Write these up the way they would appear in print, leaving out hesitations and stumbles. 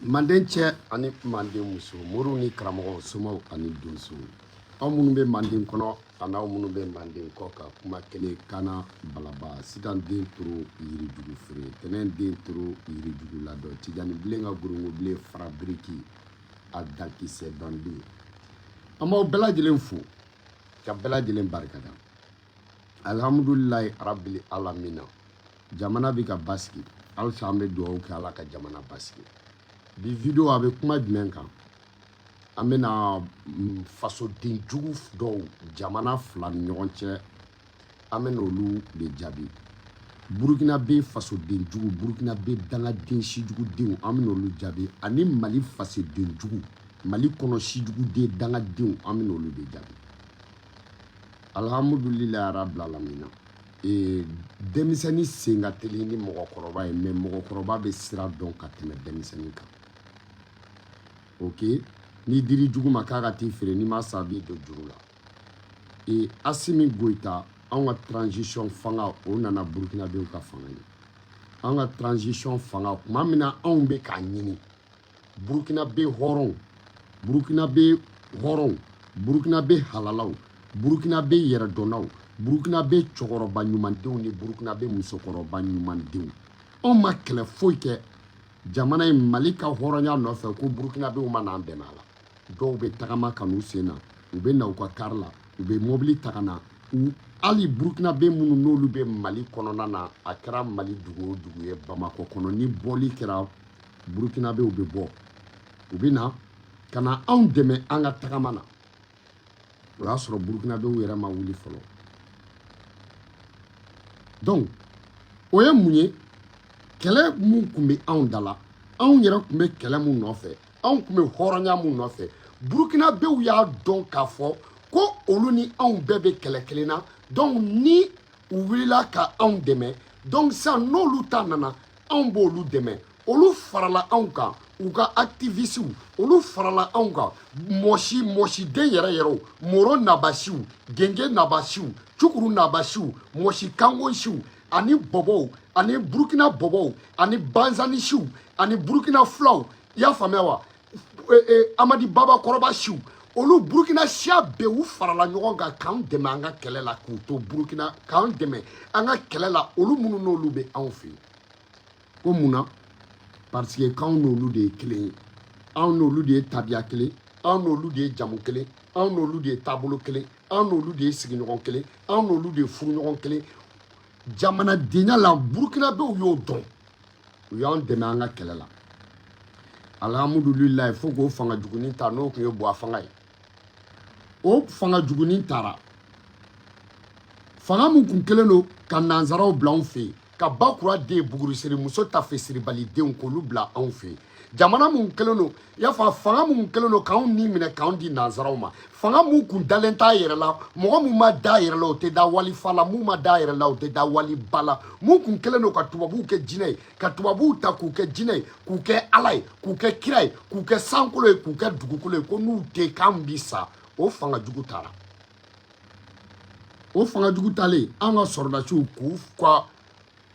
Manden cɛ ani manden muso muru ni karamɔgɔ somaw ani donso aw minnu bɛ manden kɔnɔ ani aw minnu bɛ manden kɔ ka kuma kelen kana balaba sitan den toro yirijugu feere tɛnɛn den toro yirijugu ladɔ tijani bilen ka gorongo bilen fara biriki a dankisɛ banden an b'aw bɛɛ lajɛlen fo ka bɛɛ lajɛlen barikada alhamdulilayi rabbil alamina jamana bɛ ka basigi halisa an bɛ dugawu kɛ ala ka jamana basigi bi video a bɛ kuma jumɛn kan an bɛna fasoden jugu dɔw jamana fila ni ɲɔgɔn cɛ an bɛna olu de jaabi burukina bɛ fasoden jugu burukina bɛ dangaden sijugudenw an bɛna olu jaabi ani mali fasoden jugu mali kɔnɔ sijuguden dangadenw an bɛna olu de jaabi alhamdulilayi rabbil alamina denmisɛnnin sen ka teli ni mɔgɔkɔrɔba ye mais mɔgɔkɔrɔba bɛ sira dɔn ka tɛmɛ denmisɛnnin kan ok ni diri jugu ma k'a ka t'i feere ni ma sa b'i don juru la Assimi Goïta an ka transition fanga o nana burukinabew ka fanga ye an ka transition fanga tuma min na anw bɛ k'a ɲini burukinabe hɔrɔnw burukinabe hɔrɔnw burukinabe halalaw burukinabe yɛrɛdɔnnaw burukinabe cɛkɔrɔba ɲumandenw ni burukinabe musokɔrɔba ɲumandenw anw ma kɛlɛ foyi kɛ jamana in mali ka hɔrɔnya nɔfɛ ko burukinabew ma n'an dɛmɛ a la dɔw bɛ tagama ka n'u sen na u bɛ na u ka kari la u bɛ mobili ta ka na hali burukinabe minnu n'olu bɛ mali kɔnɔna na a kɛra mali dugu o dugu ye bamakɔ kɔnɔ ni bɔli kɛra burukinabew bɛ bɔ u bɛ na ka na anw dɛmɛ an ka tagama na o y'a sɔrɔ burukinabew yɛrɛ ma wuli fɔlɔ donc o ye mun ye kɛlɛ mun tun bɛ anw da la anw yɛrɛ tun bɛ kɛlɛ mun nɔfɛ anw tun bɛ hɔrɔnya mun nɔfɛ burukinabew y'a dɔn k'a fɔ ko olu ni anw bɛɛ bɛ kɛlɛ kelen na donc ni u wulila ka anw dɛmɛ donc sisan n'olu ta nana anw b'olu dɛmɛ olu farala anw kan u ka activistes olu farala anw kan mɔsiden yɛrɛ yɛrɛw moro nabasiw genge nabasiw cukuru nabasiw mɔsi kangosiw ani bɔbɔw ani burukina bɔbɔw ani banzanisiw ani burukina fulaw i y'a faamuya wa amadi baba kɔrɔba siw olu burukina siya bɛɛ u farala ɲɔgɔn kan k'an dɛmɛ an ka kɛlɛ la k'u to burukina k'an dɛmɛ an ka kɛlɛ la olu minnu n'olu bɛ anw fɛ yen ko mun na parce que k'anw n'olu de ye kelen ye anw n'olu de ye tabiya kelen anw n'olu de ye jamu kelen anw n'olu de ye taabolo kelen anw n'olu de ye sigiɲɔgɔn kelen anw n'olu de ye furuɲɔgɔn kelen jamanadenya la burukinabew y'o dɔn u y'an dɛmɛ an ka kɛlɛ la alhamdulilayi fo k'o fanga jugunin ta n'o tun ye buwa fanga ye o fanga jugunin taara fanga mun kun kelen don ka nanzaraw bila anw fɛ yen ka bakura den bugurisiri muso ta fɛ siribalidenw k'olu bila anw fɛ yen jamana mun kelen don i y'a fɔ fanga mun kelen don k'anw ni minɛ k'anw di nanzaraw ma fanga mun kun dalen t'a yɛrɛ la mɔgɔ mun ma da yɛrɛ la o tɛ da walifa la mun ma da yɛrɛ la o tɛ da waliba la mun kun kelen don ka tubabuw kɛ jinɛ ye ka tubabuw ta k'u kɛ jinɛ ye k'u kɛ ala ye k'u kɛ kira ye k'u kɛ sankolo ye k'u kɛ dugukolo ye ko n'u tɛ k'an bi sa o fanga jugu taara o fanga jugu talen an ka sɔrɔdasiw k'u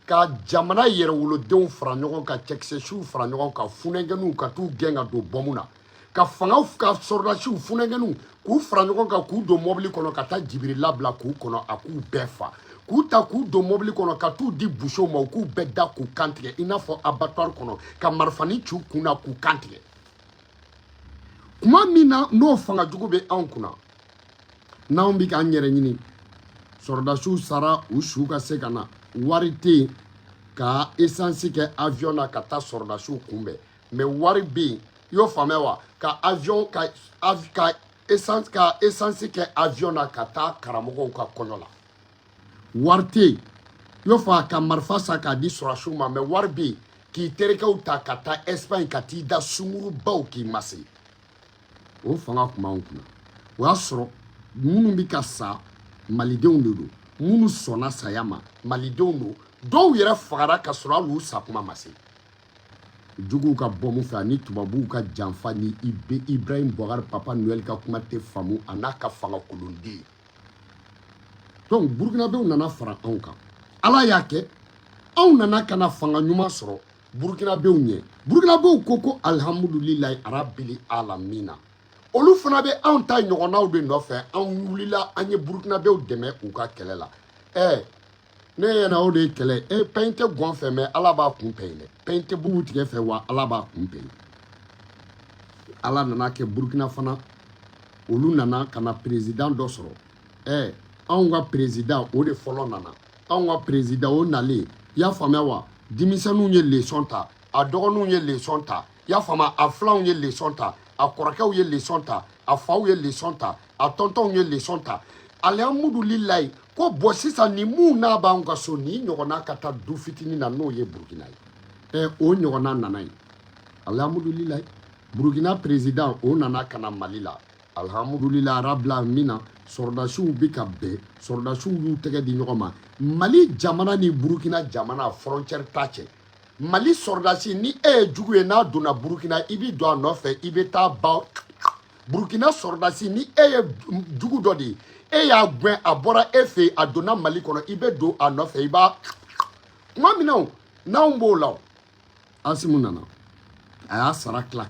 ka jamana yɛrɛ wolodenw fara ɲɔgɔn kan cɛkisɛsiw fara ɲɔgɔn kan funɛnkɛniw ka t'u gɛn ka don bɔmu na ka fangaw ka sɔrɔdasiw funɛnkɛniw k'u fara ɲɔgɔn kan k'u don mɔbili kɔnɔ ka taa jibiri labila k'u kɔnɔ a k'u bɛɛ fa k'u ta k'u don mɔbili kɔnɔ ka t'u di busow ma u k'u bɛɛ da k'u kantigɛ i n'a fɔ abattoir kɔnɔ ka marifani ci u kun na k'u kantigɛ kuma min na n'o fanga jugu bɛ anw kunna n'anw bɛ k'an yɛrɛ ɲini sɔrɔdasiw sara u su ka se ka na wari tɛ yen ka essence kɛ avion na ka taa sɔrɔdasiw kunbɛn mais wari bɛ yen i y'o faamuya wa ka avion ka essence kɛ avion na ka taa karamɔgɔw ka kɔɲɔ la wari tɛ yen i y'o fɔ ka marifa san k'a di sɔrɔdasiw ma mais wari bɛ yen k'i terikɛw ta ka taa Espagne ka t'i da sungurubaw k'i mase o fanga tun b'anw kunna o y'a sɔrɔ minnu bɛ ka sa malidenw de don minnu sɔnna saya ma malidenw don dɔw yɛrɛ fagara ka sɔrɔ hali u sa kuma ma se juguw ka bɔ mun fɛ ani tubabuw ka janfa ni Ibrahim Boubacar Papa Noël ka kuma tɛ faamu a n'a ka fanga kolonden donc burukinabew nana fara anw kan ala y'a kɛ anw nana ka na fanga ɲuman sɔrɔ burkinabéw ɲɛ burkinabéw ko alhamdulilahi arabili alamina olu fana bɛ anw ta ɲɔgɔnnaw de nɔfɛ anw wulila an ye burkinabéw dɛmɛ u ka kɛlɛ la ne ɲɛna o de ye kɛlɛ pɛn tɛ gɔn fɛ mɛ ala b'a kun pɛn dɛ pɛn tɛ bugu tigɛ fɛ wa ala b'a kun pɛn ala nana kɛ burkina fana olu nana ka na président dɔ sɔrɔ anw ka président o de fɔlɔ nana anw ka président o nalen y'a faamuya wa denmisɛnninw ye leçon ta a dɔgɔninw ye leçon ta y'a faamuya a filanw ye leçon ta a kɔrɔkɛw ye leçon ta a faw ye leçon ta a tɔntɔnw ye leçon ta alhamdulilayi ko bɔn sisan ni mun n'a b'anw ka so ni ɲɔgɔnna ka taa du fitinin na n'o ye burukina ye o ɲɔgɔnna nana ye alhamdulilayi burukina président o nana ka na mali la alhamdulilayi arabila mina sɔrɔdasiw bɛ ka bɛn sɔrɔdasiw y'u tɛgɛ di ɲɔgɔn ma mali jamana ni burukina jamana frontière ta cɛ mali sɔrɔdasi ni e ye jugu ye n'a donna burukina i bɛ don a nɔfɛ i bɛ taa ba burukina sɔrɔdasi ni e ye jugu dɔ de ye e y'a gɛn a bɔra e fɛ yen a donna mali kɔnɔ i bɛ don a nɔfɛ i b'a kuma min na n'anw b'o la asimu nana a y'a sara tila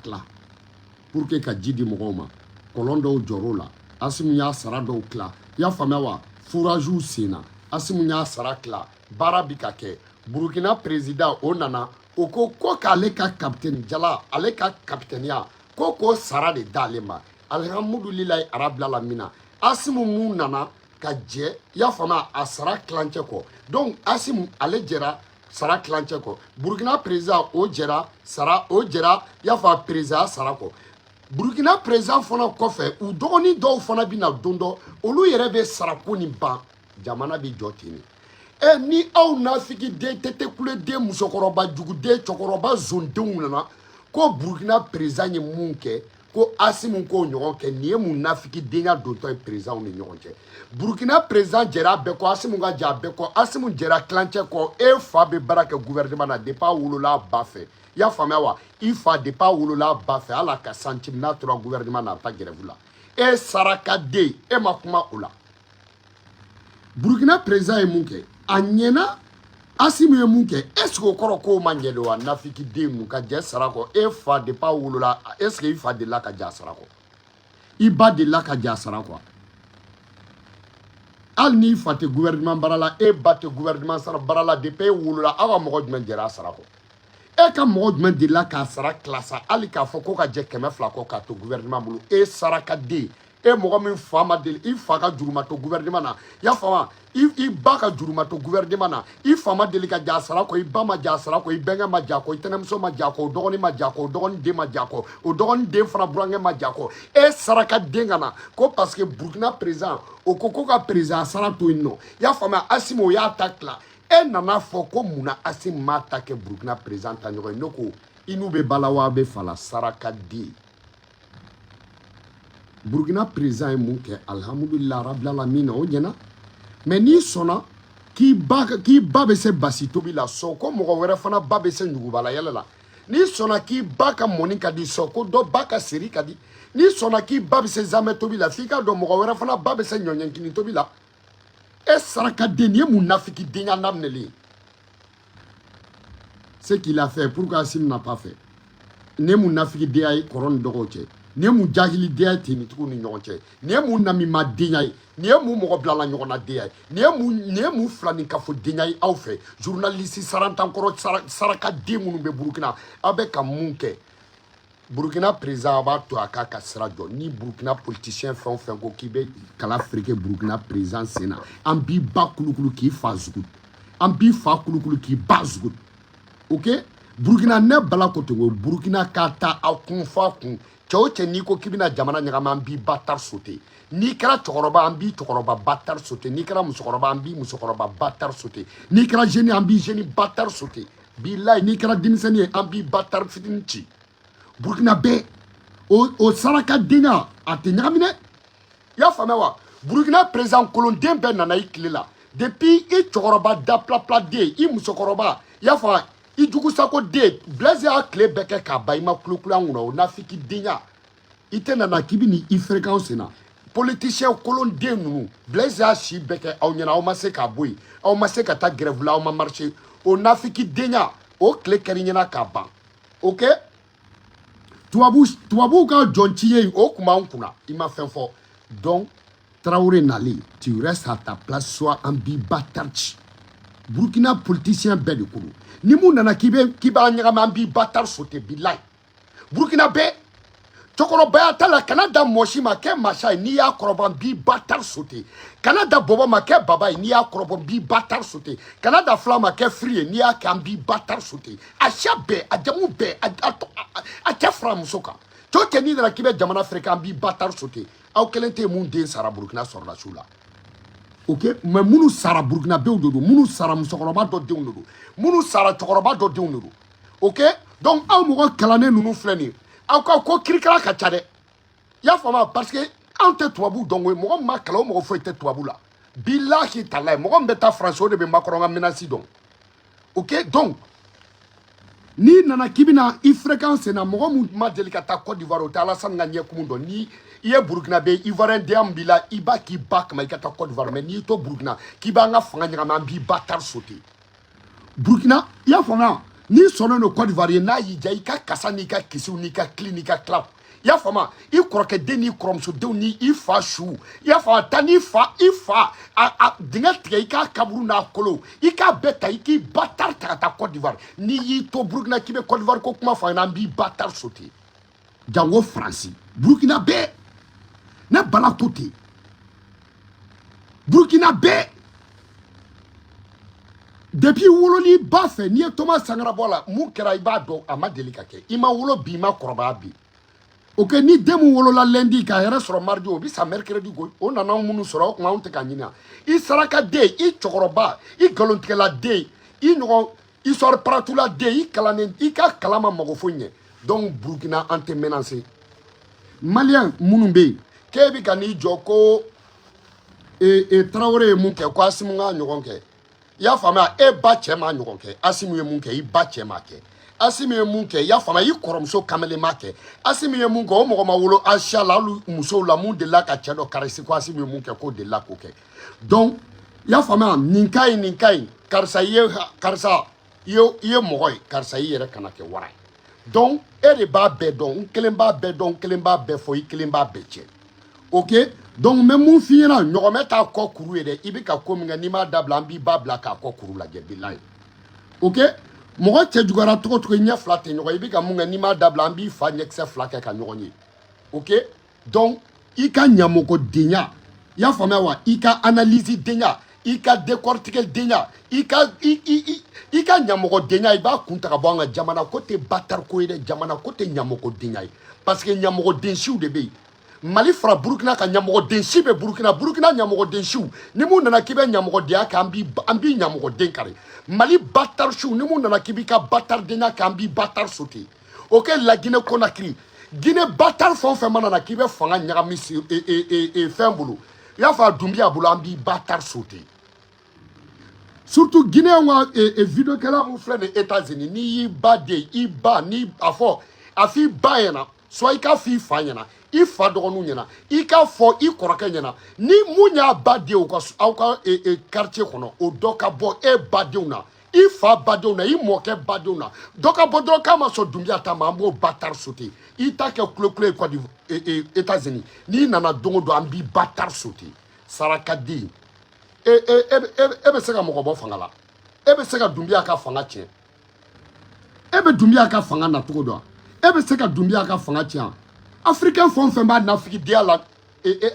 pour que ka ji di mɔgɔw ma kɔlɔn dɔw jɔr'o la asimu y'a sara dɔw tila i y'a faamuya wa foraziw senna asimu y'a sara tila baara bɛ ka kɛ burukina président o nana o ko k'ale ka capitaine jala ale ka capitaineya k'o sara de d'ale ma alhamdulilayi arabila lamina asimu mun nana ka jɛ i y'a faamuya a sara tilancɛ kɔ donc asimu ale jɛra sara tilancɛ kɔ burukina président o jɛra sara o jɛra i y'a fɔ a président sara kɔ burukina président fana kɔfɛ u dɔgɔnin dɔw fana bɛ na don dɔ olu yɛrɛ bɛ sarako nin ban jamana bɛ jɔ ten de ni aw nafigiden tɛtɛkuleden musokɔrɔba juguden cɛkɔrɔba zondenw nana ko burukina président ye mun kɛ ko asimu k'o ɲɔgɔn kɛ nin ye mun nafigidenya dontɔ ye présidentw ni ɲɔgɔn cɛ burukina président jɛra a bɛɛ kɔ asimu ka jɛ a bɛɛ kɔ asimu jɛra tilancɛ kɔ e fa bɛ baara kɛ gouvernement na depuis a wolola a ba fɛ i y'a faamuya wa i fa depuis a wolola a ba fɛ hali a ka centime n'a tora gouvernement na a bɛ taa grève la e sarakaden e ma kuma o la burukina président ye mun kɛ a ɲɛna asimu ye mun kɛ est ce que o kɔrɔ k'o ma ɲɛ de wa nafigiden ninnu ka jɛ sara kɔ e fa depuis a wolola est ce que i fa delila ka jɛ a sara kɔ i ba delila ka jɛ a sara kɔ hali n'i fa tɛ gouvernement baara la e ba tɛ gouvernement baara la depuis e wolola aw ka mɔgɔ jumɛn jɛra a sara kɔ e ka mɔgɔ jumɛn delila k'a sara kilasa hali k'a fɔ ko ka jɛ 200 kɔ k'a to gouvernement bolo e sarakaden e mɔgɔ min fa ma deli i fa ka juruma to gouvernement na y'a faamu i ba ka juruma to gouvernement na i fa ma deli ka jɛ a sara kɔ i ba ma jɛ a sara kɔ i bɛnkɛ ma jɛ a kɔ i tɛnɛmuso ma jɛ a kɔ o dɔgɔnin ma jɛ a kɔ o dɔgɔnin den ma jɛ a kɔ o dɔgɔnin den fana burankɛ ma jɛ a kɔ e sarakaden ka na ko parce que burukina président o ko ka président sara to yen nɔ y'a faamuya asimu o y'a ta tila e nana fɔ ko munna asimu m'a ta kɛ burukina président ta ɲɔgɔn ye ne ko i n'u bɛ bala wa a bɛ fala sarakaden burukina président ye mun kɛ alhamdulilayi rabbil alamin o ɲɛna mais n'i sɔnna k'i ba bɛ se basi tobi la sɔn ko mɔgɔ wɛrɛ fana ba bɛ se ɲugubala yɛlɛ la n'i sɔnna k'i ba ka mɔni ka di sɔn ko dɔ ba ka seri ka di n'i sɔnna k'i ba bɛ se zamɛ tobi la f'i ka dɔn mɔgɔ wɛrɛ fana ba bɛ se ɲɔɲɛkini tobi la e sarakaden nin ye mun nafigidenya daminɛlen ye ce qu'il a fait pourquoi Assimi n'a pas fait nin ye mun nafigidenya ye kɔrɔ ni dɔgɔw cɛ nin ye mun jahilidenya ye tenitigiw ni ɲɔgɔn cɛ nin ye mun namimadenya ye nin ye mun mɔgɔ bilala ɲɔgɔnnadenya ye nin ye mun filanikafodenya ye aw fɛ journaliste sarantankɔrɔ sarakaden minnu bɛ burukina aw bɛ ka mun kɛ burukina président a b'a to a k'a ka sira jɔ ni burukina politicien fɛn o fɛn ko k'i bɛ kala fereke burukina président sen na an b'i ba kulukulu k'i fa zugu an b'i fa kulukulu k'i ba zugu ok burukina ne bala ko ten ko burukina ka taa aw kun fa kun cɛ o cɛ n'i ko k'i bɛna jamana ɲagami an b'i ba tari sote n'i kɛra cɛkɔrɔba an b'i cɛkɔrɔba ba tari sote n'i kɛra musokɔrɔba an b'i musokɔrɔba ba tari sote n'i kɛra jeune an b'i jeune ba tari sote bilayi n'i kɛra denmisɛnnin ye an b'i ba tari fitinin ci burukina bɛɛ o sarakadenya a tɛ ɲagami dɛ i y'a faamuya wa burukina président kolonden bɛɛ nana i tile la depuis i cɛkɔrɔba da pilapila den i musokɔrɔba i y'a faamuya i jugusako den Blaise y'a tile bɛɛ kɛ k'a ban i ma kulukulu an kunna o nafigidenya i tɛ nana k'i bɛ n'i fréquence sen na politicien kolonden ninnu Blaise y'a si bɛɛ kɛ aw ɲɛna aw ma se k'a bɔ yen aw ma se ka taa grève la aw ma marché o nafigidenya o kle kerinyana ka ban OK tubabu ka jontiye o kuma nkuna ima fenfo donc Traoré Nali tu restes à ta place soit en bibatarchi Burkina politicien bɛɛ de kulu ni mun nana k'i b'a ɲagami an b'i batar sote bilayi Burkina bɛɛ cɛkɔrɔbaya ta la kana da mɔsi ma kɛ masa ye n'i y'a kɔrɔbɔ n b'i batar sote kana da bɔbɔ ma kɛ baba ye n'i y'a kɔrɔbɔ n b'i batar sote kana da fila ma kɛ firi ye n'i y'a kɛ an b'i batar sote a siya bɛɛ a jamu bɛɛ a cɛ fara muso kan cɛw cɛ n'i nana k'i bɛ jamana feere k'an b'i batar sote aw kelen tɛ mun den sara Burkina sɔrɔla su la OK mais munu sara Burkina bew dodo munu sara musokɔrɔba dɔ denw dodo munu sara cɛkɔrɔba dɔ denw dodo OK donc aw mɔgɔ kalannen ninnu filɛ nin aw ka ko kirikara ka ca dɛ y'a faamu parce que anw tɛ tubabu dɔn koyi mɔgɔ min ma kalan o mɔgɔ foyi tɛ tubabu la bilahi talahi mɔgɔ min bɛ taa France o de bɛ Macron ka menace dɔn OK donc n'i nana k'i bɛna i fréquence na mɔgɔ min ma deli ka taa Côte d'Ivoire o tɛ Alassane ka ɲɛkumu dɔn ni i ye Burkina bɛ Ivoirien den min b'i la i b'a k'i ba kama i ka taa Côte d'Ivoire mais n'i y'i to Burkina k'i b'an ka fanga ɲagami an b'i ba tar sauter Burkina i y'a faamuya n'i sɔnnen don Côte d'Ivoire ye n'a y'i diya i ka kasa n'i ka kisiw n'i ka kili n'i ka kilaw i y'a faamuya i kɔrɔkɛden n'i kɔrɔmusodenw ni i fa su i y'a faamuya taa n'i fa a dingɛ tigɛ i k'a kaburu n'a kolo i k'a bɛɛ ta i k'i ba tar ta ka taa Côte d'Ivoire n'i y'i to Burkina k'i bɛ Côte d'Ivoire ko kuma fɔ an ɲɛna an b'i ba tar sauter jango Faransi Burkina bɛɛ ne bala ko ten Burkina bɛɛ depuis wololi ba fɛ n'i ye Thomas Sankara bɔ la mun kɛra i b'a dɔn a ma deli ka kɛ i ma wolo bi i ma kɔrɔbaya bi OK ni den mun wolola lundi k'a yɛrɛ sɔrɔ mardi o bɛ sa mercredi koyi o nana anw minnu sɔrɔ o kuma anw tɛ ka ɲini i saraka den i cɛkɔrɔba i nkalontigɛla den i ɲɔgɔn histoire paratula den i kalannen i ka kalan ma mago foyi ɲɛ donc Burkina an tɛ menacer Malien minnu bɛ yen k'e bɛ ka n'i jɔ ko Traoré ye mun kɛ ko Asimu k'a ɲɔgɔn kɛ i y'a faamuya e ba cɛ m'a ɲɔgɔn kɛ Asimu ye mun kɛ i ba cɛ m'a kɛ Asimu ye mun kɛ i y'a faamuya i kɔrɔmuso kamalen m'a kɛ Asimu ye mun kɛ o mɔgɔ ma wolo Asia la hali musow la mun delila ka cɛ dɔ karisi ko Asimu ye mun kɛ k'o delila k'o kɛ donc i y'a faamuya nin ka ɲi karisa i ye mɔgɔ ye karisa i yɛrɛ kana kɛ wara ye donc e de b'a bɛɛ dɔn n kelen b'a bɛɛ dɔn n kelen b'a bɛɛ fɔ i kelen b'a bɛɛ tiɲɛ OK donc n bɛ mun f'i ɲɛna ɲɔgɔnmɛ t'a kɔ kuru ye dɛ i bɛ ka ko min kɛ n'i m'a dabila an b'i ba bila k'a kɔ kuru lajɛ bilayi OK mɔgɔ cɛ juguyara cogo o cogo i ɲɛ fila tɛ ɲɔgɔn ye i bɛ ka mun kɛ n'i m'a dabila an b'i fa ɲɛkisɛ fila kɛ ka ɲɔgɔn ye OK donc i ka ɲamɔgɔdenya i y'a faamuya wa i ka analyse denya i ka décortiquer denya i ka ɲamɔgɔdenya i b'a kun ta ka bɔ an ka jamana ko tɛ batar ko ye dɛ jamana ko tɛ ɲamɔgɔdenya ye parce que ɲamɔgɔdensiw de bɛ yen Mali fara Burkina ka ɲamɔgɔdensi bɛ Burkina ɲamɔgɔdensiw ni mun nana k'i bɛ ɲamɔgɔdenya kɛ an b'i ɲamɔgɔden kari Mali batarsiw ni mun nana k'i b'i ka batardenya kɛ an b'i batar sauter OK la Guinée Conakry Guinée batar fɛn o fɛn mana na k'i bɛ fanga ɲagami fɛn bolo i y'a fɔ a Doumbouya bolo an b'i batar sauter surtout Guinéen ka vidéokɛla mun filɛ nin États-Unis n'i y'i ba den i ba ni a fɔ a f'i ba ɲɛna soit i k'a f'i fa ɲɛna i fa dɔgɔninw ɲɛna i k'a fɔ i kɔrɔkɛ ɲɛna ni mun y'a ba den aw ka quartier kɔnɔ o dɔ ka bɔ e badenw na i fa badenw na i mɔkɛ badenw na dɔ ka bɔ dɔrɔn k'a ma sɔn Doumbouya ta ma an b'o batar sauter i ta kɛ kulo-kulo ye États-Unis n'i nana don o don an b'i batar sauter saraka den e bɛ se ka mɔgɔ bɔ fanga la e bɛ se ka Doumbouya ka fanga tiɲɛ e bɛ Doumbouya ka fanga na cogo dɔn e bɛ se ka Doumbouya ka fanga tiɲɛ Africain fɛn o fɛn b'a nafigidenya la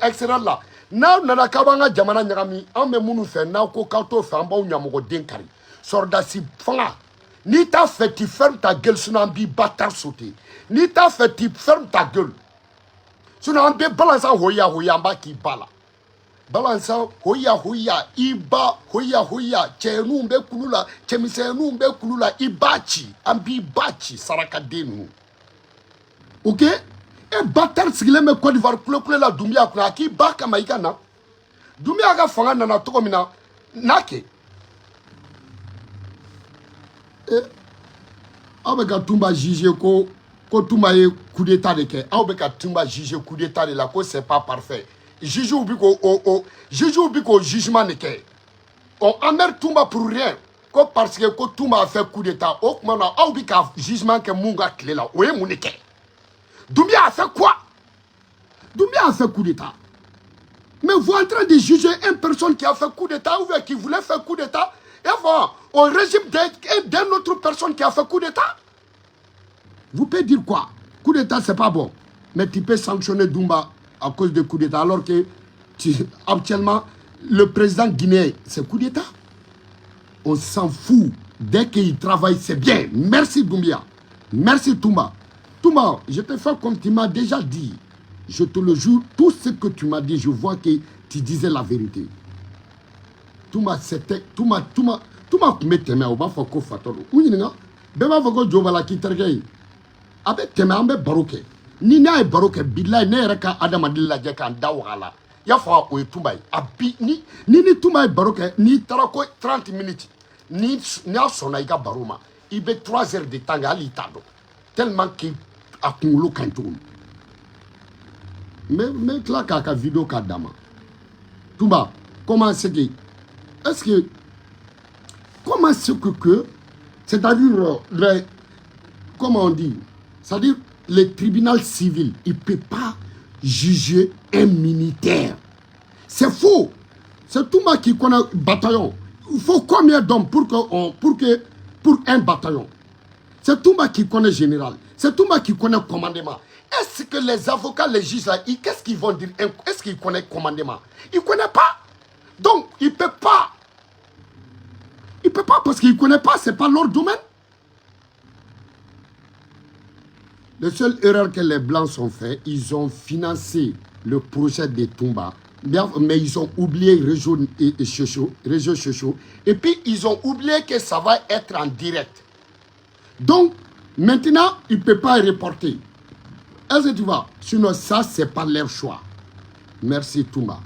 extérieur la n'aw nana k'aw b'an ka jamana ɲagami anw bɛ minnu fɛ n'aw ko k'aw t'o fɛ an b'aw ɲamɔgɔden kari sɔrɔdasi fanga n'i t'a fɛ tu fermes ta gueule sinon an b'i batar sauter n'i t'a fɛ tu fermes ta gueule sinon an bɛ balansa hoya an b'a k'i ba la balansa hoya i ba hoya cɛninw bɛ kulu la cɛmisɛnninw bɛ kulu la i b'a ci an b'i ba ci sarakaden ninnu OK e batar sigilen bɛ Côte d'Ivoire kulo-kulo la Doumbouya kunna a k'i ba kama i ka na Doumbouya ka fanga nana cogo min na n'a kɛ aw bɛ ka Toumba juger ko Toumba ye coup d'état de kɛ aw bɛ ka Toumba juger coup d'état de la ko c'est pas parfait jugew bi k'o jugement de kɛ on emmerde Toumba pour rien parce que tout m'a fait coup d'état. Oh, maintenant, on dit qu'un jugement que Munga clé là. Oui, mon équerre. Doumbia a fait quoi? Doumbia a fait coup d'état. Mais vous êtes en train de juger une personne qui a fait coup d'état ou qui voulait faire coup d'état et avoir au régime d'une autre personne qui a fait coup d'état. Vous pouvez dire quoi? Coup d'état, c'est pas bon. Mais tu peux sanctionner Doumbia à cause de coup d'état alors que actuellement, le président guinéen, c'est coup d'état. On s'en fout. Dès qu'il travaille, c'est bien. Merci Doumbia. Merci Toumba. Toumba, je te fais comme tu m'as déjà dit. Je te le jure, tout ce que tu m'as dit, je vois que tu disais la vérité. Toumba, c'était... Toumba, kumbe teme, on va faire quoi fatolo. Oui, non? Beba vogo jobala ki tergei. Abe teme, ambe baroke. Ni na e baroke, billahi, ne reka adamadilla jeka ndawala. Ya fa o Toumba. Abi, ni Toumba e baroke, ni tarako 30 minutes. Ni a sona iga baroma. Il be 3 heures de temps à l'itado. Tellement qu'il a cumulé kantoum. Mais là, kaka vidéo kadama. Toumba, comment c'est que... Est-ce que... Comment c'est que... C'est-à-dire... comment on dit? C'est-à-dire, le tribunal civil, il ne peut pas juger un militaire. C'est faux. C'est Toumba qui connaît le bataillon. Il faut combien d'hommes pour un bataillon? C'est Toumba qui connaît le général. C'est Toumba qui connaît le commandement. Est-ce que les avocats, les juges, qu'est-ce qu'ils vont dire? Est-ce qu'ils connaissent le commandement? Ils ne connaissent pas. Donc, il ne peut pas. Il ne peut pas parce qu'il ne connaît pas. Ce n'est pas leur domaine. La seule erreur que les Blancs ont fait, ils ont financé le projet de Toumba. Mais ils ont oublié réseau Chocho. Et puis, ils ont oublié que ça va être en direct. Donc, maintenant, il ne peut pas reporter. Est-ce que tu vois? Sinon, ça, ce n'est pas leur choix. Merci, Toumba.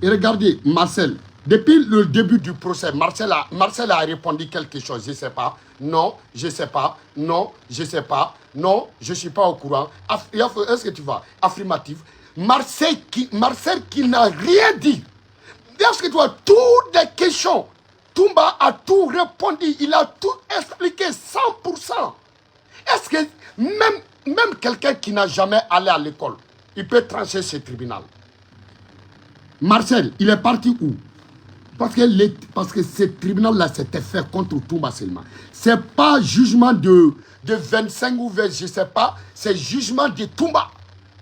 Et regardez, Marcel, depuis le début du procès, Marcel a répondu quelque chose. Je ne sais pas. Non, je ne sais pas. Non, je ne sais pas. Non, je ne suis pas au courant. Est-ce que tu vois? Affirmatif. Marcel qui n'a rien dit. Est-ce que tu vois? Toutes les questions. Toumba a tout répondu. Il a tout expliqué 100%. Est-ce que même quelqu'un qui n'a jamais allé à l'école, il peut trancher ce tribunal? Marcel, il est parti où? Parce que ce tribunal-là s'était fait contre Toumba seulement. Ce n'est pas jugement de 25 ou 20, je ne sais pas. C'est jugement de Toumba.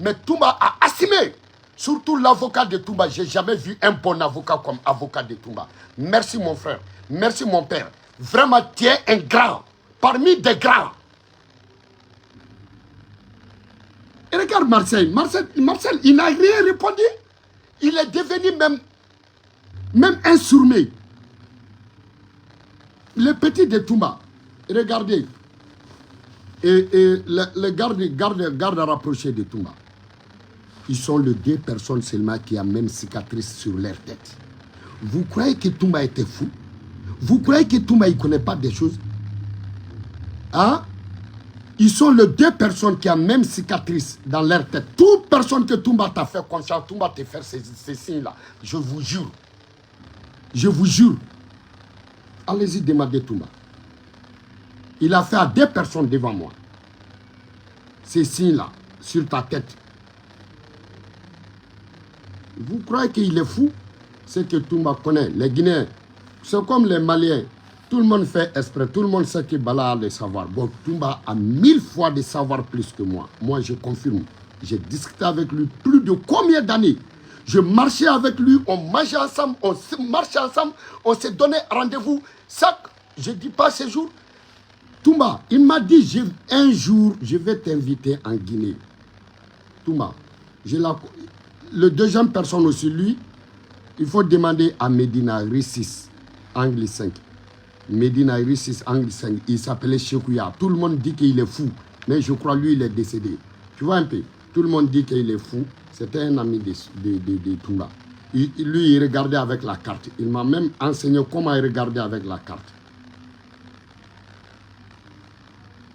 Mais Toumba a assumé. Surtout l'avocat de Toumba. Je n'ai jamais vu un bon avocat comme avocat de Toumba. Merci mon frère. Merci mon père. Vraiment, tu es un grand. Parmi des grands. Et regarde Marcel, il n'a rien répondu. Il est devenu même un sourd-muet. Le petit de Toumba, regardez. Et le garde rapproché de Toumba. Ils sont les 2 personnes seulement qui ont même cicatrice sur leur tête. Vous croyez que Toumba était fou? Vous croyez que Toumba ne connaît pas des choses? Hein? Ils sont les 2 personnes qui ont même cicatrice dans leur tête. Toute personne que Toumba t'a fait confiance, Toumba te fait ces signes-là. Je vous jure. Je vous jure. Allez-y demander Toumba. Il a fait à 2 personnes devant moi. Ces signes-là, sur ta tête. Vous croyez qu'il est fou? C'est que Toumba connaît. Les Guinéens, c'est comme les Maliens. Tout le monde fait exprès. Tout le monde sait que Bala a le savoir. Bon, Toumba a 1000 fois de savoir plus que moi. Moi, je confirme. J'ai discuté avec lui plus de combien d'années? Je marchais avec lui, on mangeait ensemble, on marchait ensemble, on s'est donné rendez-vous. Je ne dis pas ce jour. Toumba, il m'a dit, un jour, je vais t'inviter en Guinée. Toumba, le deuxième personne aussi, lui, il faut demander à Medina Rissis, Angle 5. Medina Rissis, Angle 5, il s'appelait Chekouya. Tout le monde dit qu'il est fou, mais je crois lui, il est décédé. Tu vois un peu? Tout le monde dit qu'il est fou. C'était un ami de Toumba. Lui, il regardait avec la carte. Il m'a même enseigné comment il regardait avec la carte.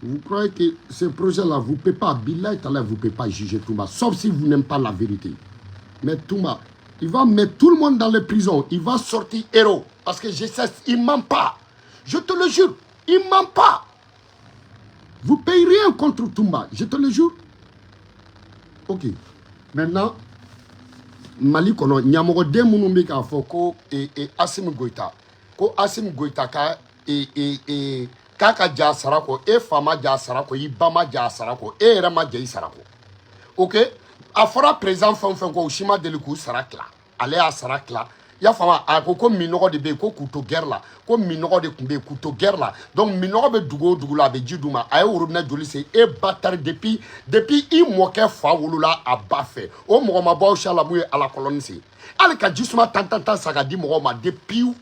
Vous croyez que ce projet-là, vous ne pouvez pas, Billah, vous ne pouvez pas juger Toumba, sauf si vous n'aimez pas la vérité. Mais Toumba, il va mettre tout le monde dans les prisons. Il va sortir héros. Parce que je sais, il ne ment pas. Je te le jure. Il ne ment pas. Vous ne payez rien contre Toumba. Je te le jure. Ok. Maintenant, Mali kono Nyamogo de Mounoumbi ka foko Assimi Goïta. Ko Assimi Goïta ka kaka ja sarako fama ja sarako ibama ja sarako yɛrɛ ma ja i sarako. Ok? A fɔra président fɛn fɛn ko o si ma deli k'u sara tila. Ale y'a sara tila. I y'a faamu a ko minɔgɔ de bɛ yen ko k'u to guerre la ko minɔgɔ de tun bɛ yen k'u to guerre la donc minɔgɔ bɛ dugu o dugu la a bɛ ji d'u ma a ye worobinɛ joli sen e bâtard depuis i mɔkɛ fa wolola a ba fɛ o mɔgɔ ma bɔ aw si la mun ye ala kɔlɔnni sen hali ka jisuma tan sa ka di mɔgɔw ma depuis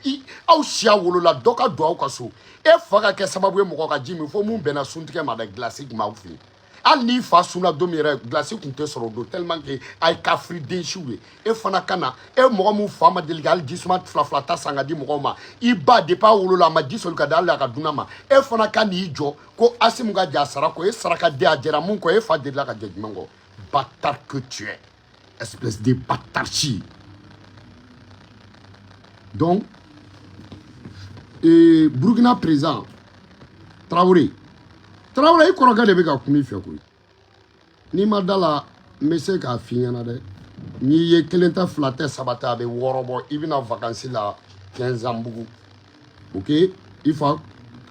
aw siya wolola dɔ ka don aw ka so e fa ka kɛ sababu ye mɔgɔ ka ji min fo mun bɛnna suntigɛ ma dɛ glace tun b'aw fɛ yen. hali n'i fa sunna don min yɛrɛ glace tun tɛ sɔrɔ o don tellement que a ye kafiri den siw ye e fana ka na e mɔgɔ min fa ma deli ka hali jisuma fila ta san ka di mɔgɔw ma i ba depuis a wolola a ma ji soli ka di hali a ka dunan ma e fana ka n'i jɔ ko Assimi ka ja sara kɔ e saraka den a jɛra mun kɔ e fa delila ka jɛ jumɛn kɔ bâtard que tu es espèce de bâtard si. Donc Burkina président Traoré i kɔrɔkɛ de bɛ ka kuma i fɛ koyi n'i ma da la n bɛ se k'a f'i ɲɛna dɛ n'i ye kelen tɛ fila tɛ saba tɛ a bɛ wɔɔrɔ bɔ i bɛna vacances la 15 ans bugu ok i fa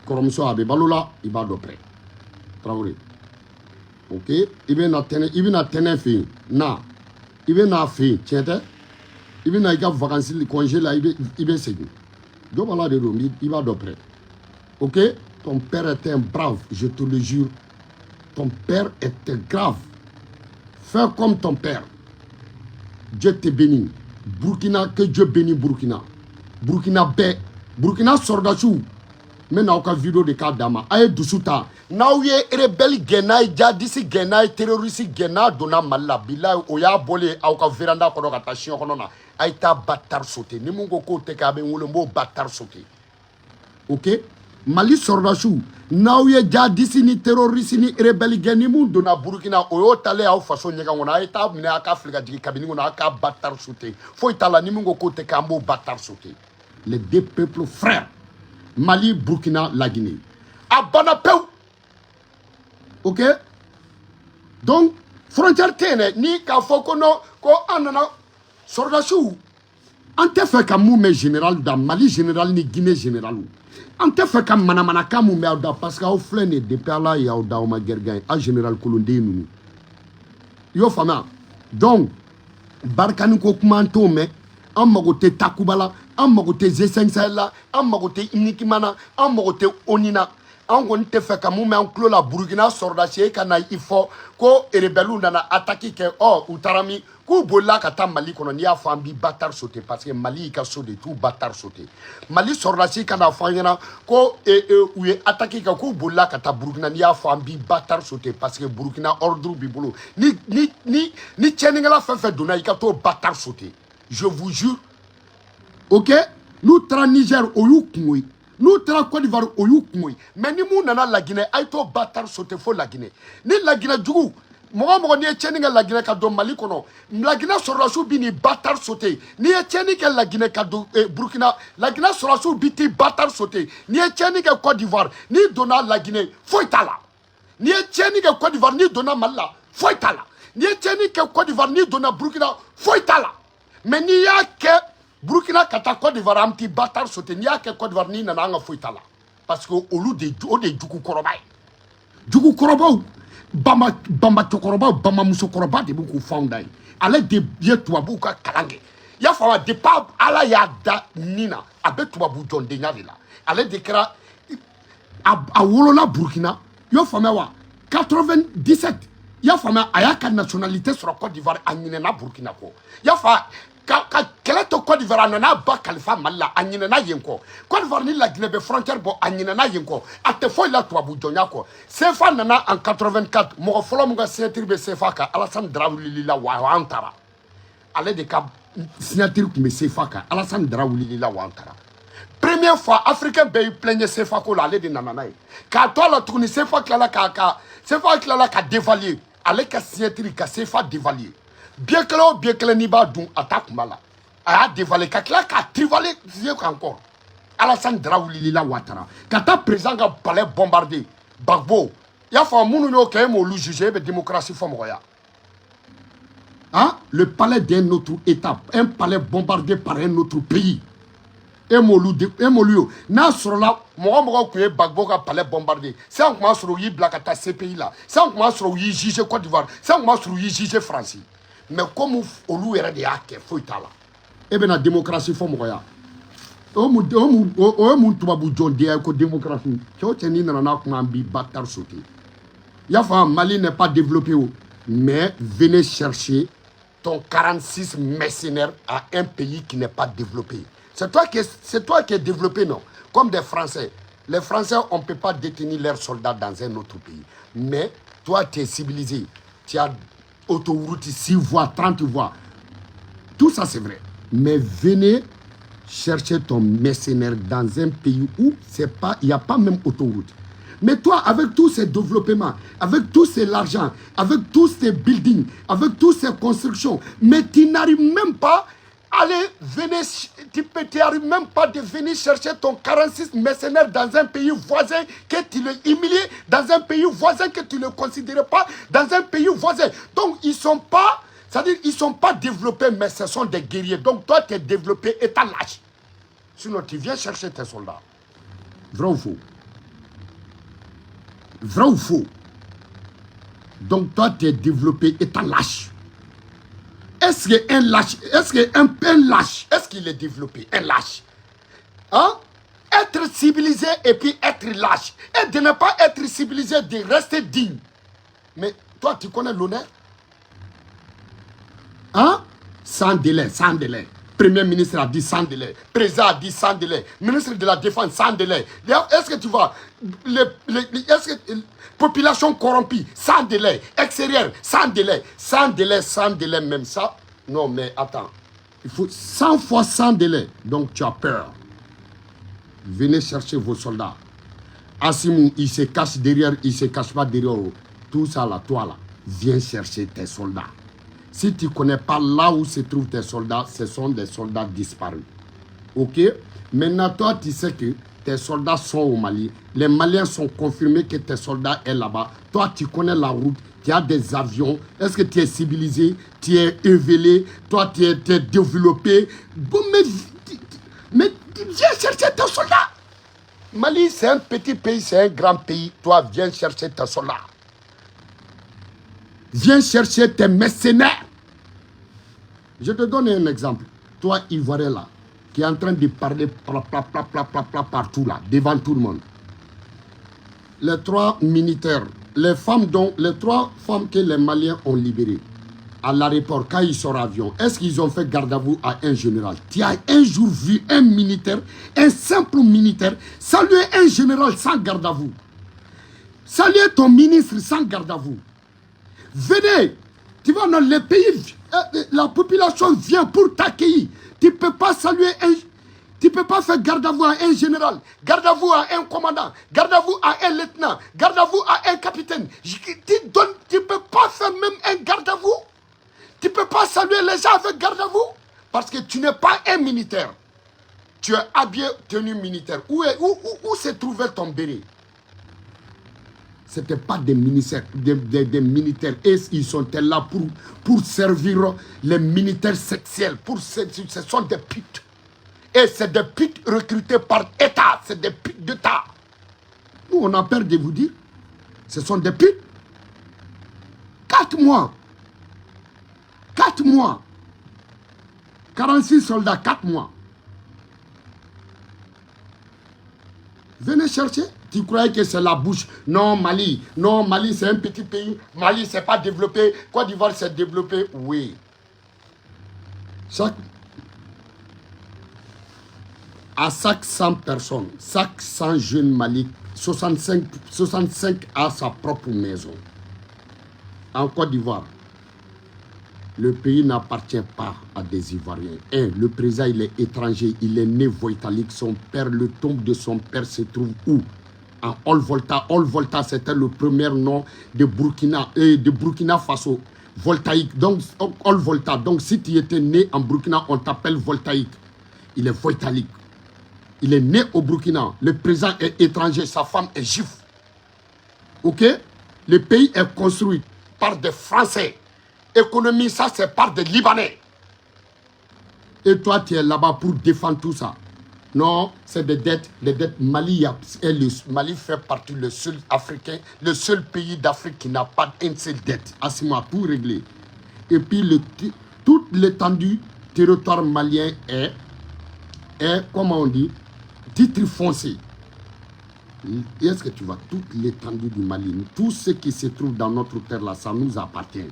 kɔrɔmuso a bɛ balo la i b'a dɔn pɛrɛ Traoré ok i bɛna tɛnɛ fɛ yen na i bɛna fɛ yen tiɲɛ tɛ i bɛna i ka vacances congé la i bɛ segin jɔ b'a la de don i b'a dɔn pɛrɛ ok. Ton père était un brave, je te le jure. Ton père était grave. Fais comme ton père. Dieu te bénit. Burkina, que Dieu bénit Burkina. Burkina bɛɛ. Burkina sɔrɔdasiw. N bɛ n'aw ka vidéo de k'a dama. A ye dusu ta. N'aw ye rebelle gɛn n'a ye jihadiste gɛn n'a ye terroriste gɛn n'a donna Mali la bilahi o y'a bɔlen aw ka véranda kɔnɔ ka taa siɲɛ kɔnɔ na. A ye taa bâtard sauter. Ni mun ko k'o tɛ kɛ a bɛ n wele n b'o bâtard sauter. Ok? Mali sɔrɔdasiw n'aw ye jihadiste ni terroriste ni rebelle gɛn ni mun donna Burkina o y'o talen aw faso ɲɛgɛn kɔnɔ a ye taa minɛ a ka fili ka jigin kabini kɔnɔ a ka bâtard sauter foyi t'a la ni mun ko k'o tɛ kɛ an b'o bâtard sauter. Les deux peuples frères Mali Burkina la Guinée a banna pewu ok donc frontière tɛ yen dɛ ni k'a fɔ ko non ko an nana sɔrɔdasiw an tɛ fɛ ka mun mɛn général da Mali général ni Guinée général an tɛ fɛ ka manamanakan mun bɛ aw da parce que aw filɛ nin ye depuis Ala y'aw da aw ma gɛrɛgɛn ye aw général kolonden ninnu i y'o faamuya donc barikani ko kuma an t'o mɛn an mago tɛ Takuba la an mago tɛ G5 Sahel la an mago tɛ UNICMA na an mago tɛ ONU na an kɔni tɛ fɛ ka mun mɛn an tulo la Burkina sɔrɔdasi e ka na i fɔ ko rebelliw nana attaque kɛ u taara min k'u bolila ka taa Mali kɔnɔ n'i y'a fɔ an b'i bâtard sauter parce que Mali y'i ka so de t'u bâtard sauter Mali sɔrɔdasi ka na fɔ an ɲɛna ko u ye attaque kɛ k'u bolila ka taa Burkina n'i y'a fɔ an b'i bâtard sauter parce que Burkina ordre b'i bolo ni tiɲɛnikɛla fɛn fɛn donna i ka t'o bâtard sauter je vous jure ok n'u taara Niger o y'u kungo ye n'u taara Côte d'Ivoire o y'u kungo ye mais ni mun nana Laginɛ a ye t'o bâtard sauter fo Laginɛ ni Laginɛ jugu mɔgɔ mɔgɔ n'i ye tiɲɛni kɛ Laginɛ ka don Mali kɔnɔ Laginɛ sɔrɔdasiw b'i ni bâtard sauter n'i ye tiɲɛni kɛ Laginɛ ka don Burkina Laginɛ sɔrɔdasiw b'i t'i bâtard sauter n'i ye tiɲɛni kɛ Côte d'Ivoire n'i donna Laginɛ foyi t'a la n'i ye tiɲɛni kɛ Côte d'Ivoire n'i donna Mali la foyi t'a la n'i ye tiɲɛni kɛ Côte d'Ivoire n'i donna Burkina foyi t'a la mais n'i y'a kɛ Burkina ka taa Côte d'Ivoire an t'i bâtard sauter n'i y'a kɛ Côte d'Ivoire n'i nana an ka foyi t'a la parce que olu de o de ye jugukɔrɔba ye jugukɔrɔbaw Bama cɛkɔrɔba Bama musokɔrɔba de b'u k'u fanw da ye ale de ye tubabuw ka kalan kɛ i y'a faamu depuis Ala y'a da nin na a bɛ tubabu jɔndenya de la ale de kɛra a wolola Burkina i y'o faamuya wa 97 i y'a faamuya a y'a ka nationalité sɔrɔ Côte d'Ivoire a ɲinɛna Burkina kɔ i y'a faamu ka kɛlɛ to Côte d'Ivoire a nana ba kalifa Mali la a ɲinɛna yen kɔ Côte d'Ivoire ni Laginɛ bɛ frontière bɔ a ɲinɛna yen kɔ a tɛ foyi la tubabu jɔnya kɔ CFA nana en 84 mɔgɔ fɔlɔ min ka signature bɛ CFA kan Alassane Dra wulila wa an taara ale de ka signature tun bɛ CFA kan Alassane Dra wulila wa an taara première fois africain bɛɛ y'i plaigner CFA ko la ale de nana n'a ye k'a to a la tuguni CFA tilala ka dévaluer ale ka signature ka CFA dévaluer bien kelen o bien kelen n'i b'a dun a t'a kunba la a y'a dévaluer ka tila k'a trivaliser encore Alassane Draoulila Ouattara. Quand ta président a palais bombardé, Bagbo, il y a fait un yo qui mo jugé de démocratie formoya. Hein? Le palais d'un autre État, un palais bombardé par un autre pays. Et Molou, n'a sur là, moi, qui est Bagbo a palais bombardé. C'est un moment sur y blacata ces pays-là. C'est un moment sur y juger Côte d'Ivoire. C'est un moment sur y juger France. Mais comme Olou est des hackers, faut y aller. Et bien la démocratie formoya. Mon tubabu John Dia ko démocratie. Tu vois, tu Mali n'est pas développé, mais venez chercher ton 46 mercenaires à un pays qui n'est pas développé. C'est toi qui es développé, non? Comme des Français. Les Français, on ne peut pas détenir leurs soldats dans un autre pays. Mais toi, tu es civilisé. Tu as autoroute 6 voies, 30 voies. Tout ça, c'est vrai. Mais venez chercher ton mercenaire dans un pays où il n'y a pas même autoroute. Mais toi, avec tous ces développements, avec tous ces l'argent, avec tous ces buildings, avec toutes ces constructions, mais tu n'arrives même pas tu n'arrives même pas de venir chercher ton 46 mercenaires dans un pays voisin que tu le humilies, dans un pays voisin que tu ne considères pas, dans un pays voisin. Donc, ils sont pas, c'est-à-dire, ils sont pas développés, mais ce sont des guerriers. Donc, toi, tu es développé et tu lâche. Sinon, tu viens chercher tes soldats. Vrai ou faux? Vrai ou faux? Donc, toi, tu es développé et tu lâche. Est-ce qu'un lâche, est-ce qu'il est développé, un lâche? Hein? Être civilisé et puis être lâche. Et de ne pas être civilisé, de rester digne. Mais toi, tu connais l'honneur? Hein? Sans délai, sans délai. Premier ministre a dit sans délai. Président a dit sans délai. Ministre de la Défense sans délai. Est-ce que tu vois, population corrompue, sans délai. Extérieur, sans délai. Sans délai, sans délai, même ça. Non, mais attends. Il faut 100 fois sans délai. Donc tu as peur. Venez chercher vos soldats. Assimou, il se cache derrière, il se cache pas derrière. Tout ça là, toi là. Viens chercher tes soldats. Si tu ne connais pas là où se trouvent tes soldats, ce sont des soldats disparus. Ok? Maintenant, toi, tu sais que tes soldats sont au Mali. Les Maliens sont confirmés que tes soldats sont là-bas. Toi, tu connais la route. Tu as des avions. Est-ce que tu es civilisé? Tu es élevé? Toi, tu es développé? Bon, mais viens chercher tes soldats. Mali, c'est un petit pays, c'est un grand pays. Toi, viens chercher tes soldats. Viens chercher tes mercenaires. Je te donne un exemple. Toi, Ivoirien là, qui est en train de parler partout là, devant tout le monde. Les 3 militaires, les 3 femmes que les Maliens ont libérées à l'aéroport, quand ils sortent avion, est-ce qu'ils ont fait garde à vous à un général? Tu as un jour vu un militaire, un simple militaire, saluer un général sans garde à vous? Saluer ton ministre sans garde à vous? Venez, tu vois, dans les pays, la population vient pour t'accueillir. Tu ne peux pas saluer tu ne peux pas faire garde à vous à un général, garde à vous à un commandant, garde à vous à un lieutenant, garde à vous à un capitaine. Tu ne peux pas faire même un garde à vous. Tu ne peux pas saluer les gens avec garde à vous. Parce que tu n'es pas un militaire. Tu es habillé, tenue militaire. Où se trouvait ton béret? Ce n'étaient pas des militaires, des militaires. Et ils sont là pour servir les militaires sexuels. Ce sont des putes. Et c'est des putes recrutées par État. C'est des putes d'État. Nous, on a peur de vous dire. Ce sont des putes. 4 mois. 4 mois. 46 soldats, 4 mois. Venez chercher. Tu croyais que c'est la bouche? Non, Mali. Non, Mali, c'est un petit pays. Mali, c'est pas développé. Côte d'Ivoire, c'est développé. Oui. À chaque 100 personnes, chaque 100 jeunes Mali, 65 a sa propre maison. En Côte d'Ivoire, le pays n'appartient pas à des Ivoiriens. Le président, il est étranger. Il est né voitalique. Son père, le tombe de son père se trouve où? En Ol-Volta. Ol-Volta, c'était le premier nom de Burkina Faso. Voltaïque. Donc, Ol-Volta. Donc, si tu étais né en Burkina, on t'appelle Voltaïque. Il est voitalique. Il est né au Burkina. Le président est étranger, sa femme est juive. Ok? Le pays est construit par des Français. Économie, ça c'est par des Libanais. Et toi, tu es là-bas pour défendre tout ça. Non, c'est des dettes. Les dettes, Mali fait partie le seul africain, le seul pays d'Afrique qui n'a pas une seule dette. Assima, tout réglé. Et puis, toute l'étendue territoire malien est, comment on dit, titre foncier. Est-ce que tu vois toute l'étendue du Mali, tout ce qui se trouve dans notre terre là, ça nous appartient.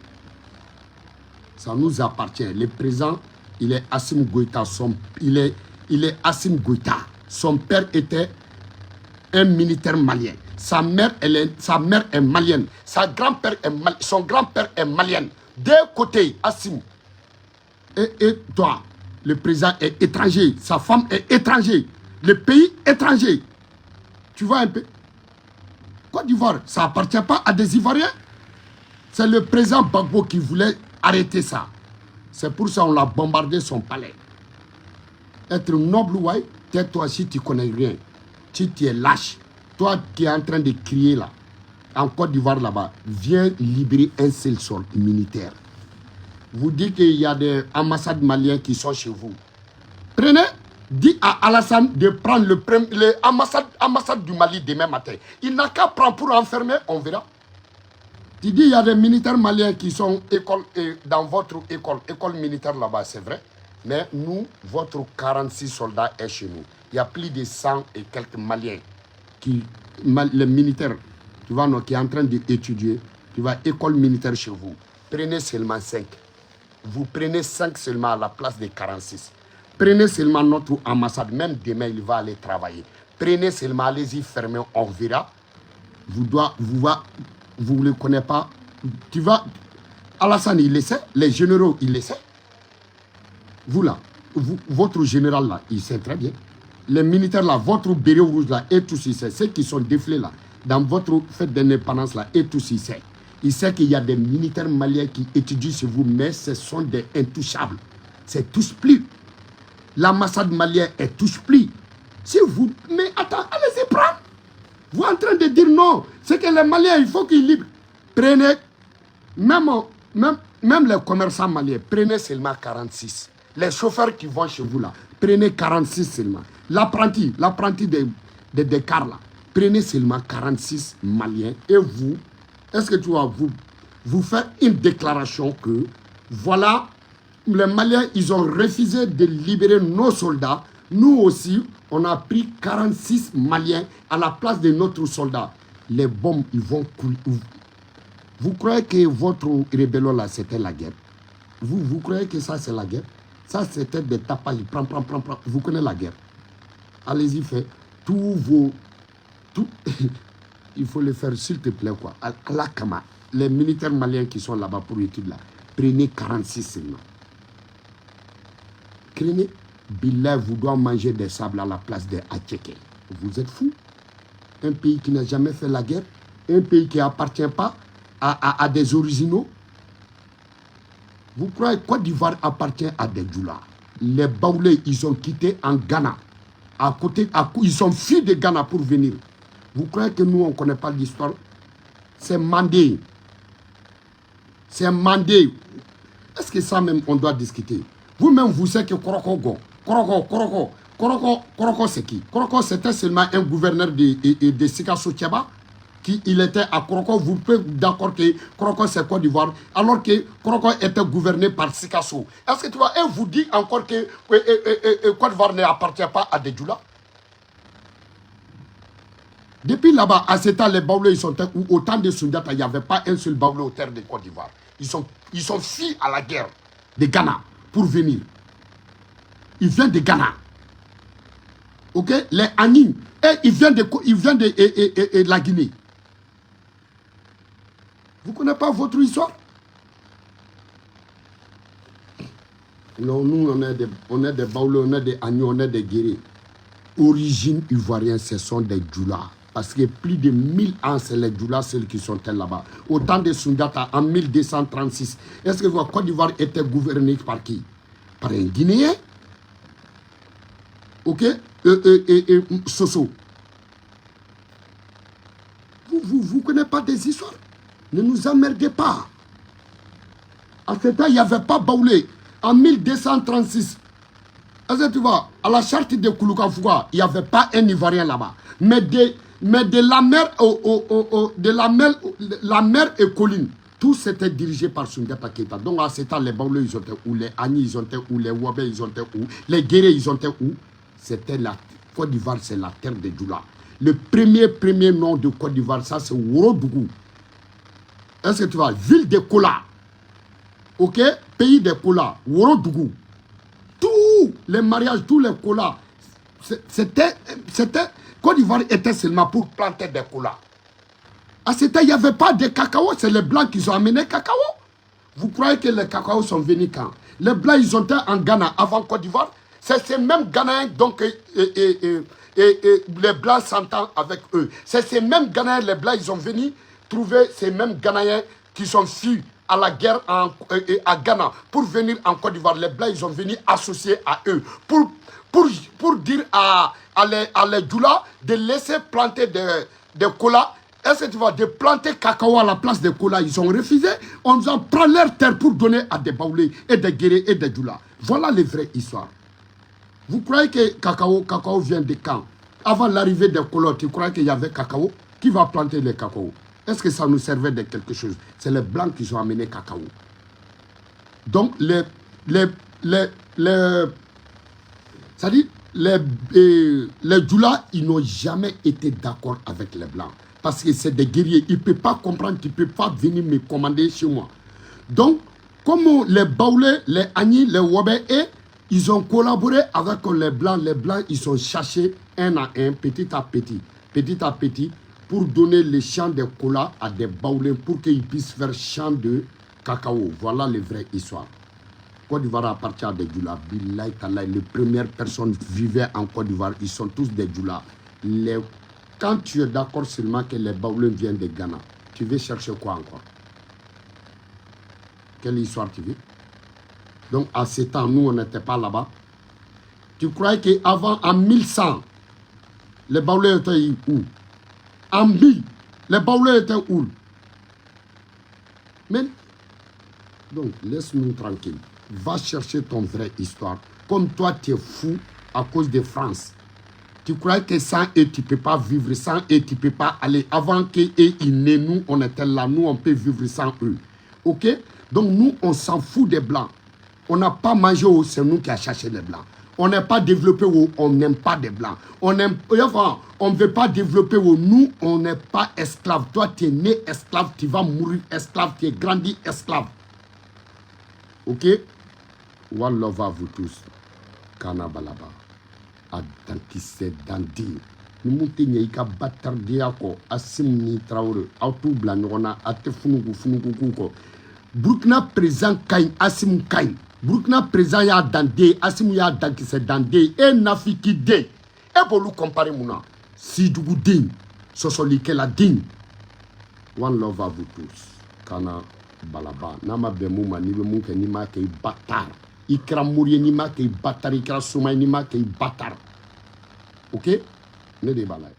Ça nous appartient. Le président, il est Assimi Goïta. Il est Assimi Goïta. Son père était un militaire malien. Sa mère est malienne. Son grand-père est malien. Deux côtés, Assimi. Et toi, le président est étranger. Sa femme est étranger. Le pays étranger. Tu vois un peu? Côte d'Ivoire, ça n'appartient pas à des Ivoiriens. C'est le président Gbagbo qui voulait arrêter ça. C'est pour ça qu'on l'a bombardé son palais. Être noble, ouais, tais-toi si tu connais rien. Si tu es lâche. Toi, tu es en train de crier là. En Côte d'Ivoire là-bas, viens libérer un seul sort militaire. Vous dites qu'il y a des ambassades maliennes qui sont chez vous. Prenez, dis à Alassane de prendre l'ambassade du Mali demain matin. Il n'a qu'à prendre pour enfermer, on verra. Tu dis il y a des militaires maliens qui sont dans votre école militaire là-bas, c'est vrai. Mais nous, votre 46 soldats est chez nous. Il y a plus de 100 et quelques Maliens, les militaires, tu vois, qui est en train d'étudier. Tu vas école militaire chez vous. Prenez seulement 5. Vous prenez 5 seulement à la place des 46. Prenez seulement notre ambassade. Même demain, il va aller travailler. Prenez seulement, allez-y, fermez, on verra. Vous ne le connaissez pas. Tu vas... Alassane, il le sait. Les généraux, il le sait. Vous là, votre général là, il sait très bien. Les militaires là, votre béret rouge là, et tous ils savent. Ceux qui sont défilés là, dans votre fête d'indépendance là, et tous ils savent. Il sait qu'il y a des militaires maliens qui étudient chez vous, mais ce sont des intouchables. C'est tous plus. L'ambassade malienne est tous plus. Si vous... Mais attends, allez-y prendre. Vous êtes en train de dire non. C'est que les Maliens, il faut qu'ils livrent. Prenez, même les commerçants maliens, prenez seulement 46. Les chauffeurs qui vont chez vous là, prenez 46 seulement. L'apprenti des cars là, prenez seulement 46 Maliens. Et vous, est-ce que tu vas vous faire une déclaration que, voilà, les Maliens, ils ont refusé de libérer nos soldats. Nous aussi, on a pris 46 Maliens à la place de notre soldats. Les bombes, ils vont couler. Vous croyez que votre rébellion là, c'était la guerre? Vous croyez que ça, c'est la guerre? Ça, c'était des tapages. Prends. Vous connaissez la guerre. Allez-y, faites tous vos... Il faut le faire, s'il te plaît, quoi. À la Kama, les militaires maliens qui sont là-bas pour l'étude là, prenez 46 seulement. Prenez. Billah vous doit manger des sables à la place des Atcheke. Vous êtes fous. Un pays qui n'a jamais fait la guerre. Un pays qui n'appartient pas à des originaux. Vous croyez que Côte d'Ivoire appartient à des Djoula? Les Baoulés, ils ont quitté en Ghana. Ils sont fuis de Ghana pour venir. Vous croyez que nous, on ne connaît pas l'histoire? C'est Mandé. C'est Mandé. Est-ce que ça même, on doit discuter? Vous-même, vous savez que Koroko, c'est qui? Koroko, c'était seulement un gouverneur de Sikasso Tchaba. Il était à Koroko. Vous pouvez d'accord que Koroko, c'est Côte d'Ivoire, alors que Koroko était gouverné par Sikasso. Est-ce que tu vois, et vous dit encore que Côte d'Ivoire n'appartient pas à des Djoula? Depuis là-bas, à ce temps, les Baoulés, ils sont au temps de Sundiata, il n'y avait pas un seul Baoulé au terre de Côte d'Ivoire. Ils sont fuis à la guerre de Ghana pour venir. Ils viennent de Ghana. Ok? Les Anim, ils viennent de la Guinée. Vous ne connaissez pas votre histoire? Non, nous, on est des Baoulés, on est des Agneaux, on est des guerriers. Origine ivoirienne, ce sont des Djoula. Parce que plus de 1000 ans, c'est les Djoula, ceux qui sont là-bas. Au temps de Sundiata, en 1236, est-ce que votre Côte d'Ivoire était gouvernée par qui? Par un Guinéen. Ok? Soso. Vous connaissez pas des histoires. Ne nous emmerdez pas. À ce temps, il n'y avait pas Baoulé. En 1236, est-ce que tu vois, à la charte de Kouloukafoua, il n'y avait pas un Ivoirien là-bas. Mais de la mer et colline, tout c'était dirigé par Soundiata Keita. Donc à ce temps, les Baoulés, ils étaient où? Les Agni, ils étaient où? Les Wabé, ils étaient où? Les Guérés, ils étaient où? C'était la Côte d'Ivoire, c'est la terre de Djoula. Le premier nom de Côte d'Ivoire, ça c'est Ourodougou. Est-ce que tu vois? Ville de Kola. Ok? Pays de Kola. Ourodougou. Tous les mariages, tous les Kola. C'était. Côte d'Ivoire était seulement pour planter des Kola. À ce temps, il n'y avait pas de cacao. C'est les Blancs qui ont amené cacao. Vous croyez que les cacao sont venus quand? Les Blancs, ils ont été en Ghana avant Côte d'Ivoire. C'est ces mêmes Ghanéens donc, les Blancs s'entendent avec eux. C'est ces mêmes Ghanéens, les Blancs, ils ont venu trouver ces mêmes Ghanéens qui sont fuis à la guerre à Ghana pour venir en Côte d'Ivoire. Les Blancs, ils ont venu associer à eux pour dire à les Djoula de laisser planter des colas. Est-ce que tu vois, de planter cacao à la place des colas, ils ont refusé. On nous en prend leur terre pour donner à des Baoulés et des Guérés et des Djoula. Voilà les vraies histoires. Vous croyez que cacao vient de quand? Avant l'arrivée des colons, tu croyais qu'il y avait cacao? Qui va planter les cacao? Est-ce que ça nous servait de quelque chose? C'est les Blancs qui ont amené cacao. Donc, c'est-à-dire, les Djoula, ils n'ont jamais été d'accord avec les Blancs. Parce que c'est des guerriers. Ils ne peuvent pas comprendre, ils ne peuvent pas venir me commander chez moi. Donc, comme les Baoulés, les Agni, les Wabé, ils ont collaboré avec les Blancs. Les Blancs, ils sont cherchés un à un, petit à petit, pour donner les champs de cola à des Baoulés pour qu'ils puissent faire champ de cacao. Voilà les vraies histoires. Côte d'Ivoire appartient à des Djoula. Billahi Talaï, les premières personnes vivaient en Côte d'Ivoire, ils sont tous des Djoula. Quand tu es d'accord seulement que les Baoulés viennent de Ghana, tu veux chercher quoi encore? Quelle histoire tu veux? Donc à ce temps, nous, on n'était pas là-bas. Tu croyais qu'avant, en 1100, les Baoulés étaient où? En 1000, les Baoulés étaient où? Mais, donc, laisse-nous tranquille. Va chercher ton vraie histoire. Comme toi, tu es fou à cause de France. Tu crois que sans eux, tu ne peux pas vivre, sans eux, tu ne peux pas aller. Avant qu'eux, ils naissent, nous, on était là, nous, on peut vivre sans eux. Ok? Donc, nous, on s'en fout des Blancs. On n'a pas mangé, c'est nous qui avons cherché les Blancs. On n'est pas développé, on n'aime pas des Blancs. On ne veut pas développer, nous, on n'est pas esclave. Toi, tu es né esclave, tu vas mourir esclave, tu es grandi esclave. Ok? One love à vous tous. Kana balaba. Adantise dandi. Ni monte nye ika batardia ko asim ni traore. Auto bla nyona ate funugu ko. Burkina présent kain asim kain. Burkina présent ya dande asim ya dankise dande e nafiki de. E bolu compare muna. Si dugu din. Sosolike la din. One love à vous tous. Kana balaba. Nama be mouma ni be mouke ni ma ke batar. Ikra mourie ni ma ke batar. Ikra soumay ni ma ke batar. Ok? Ne débat là.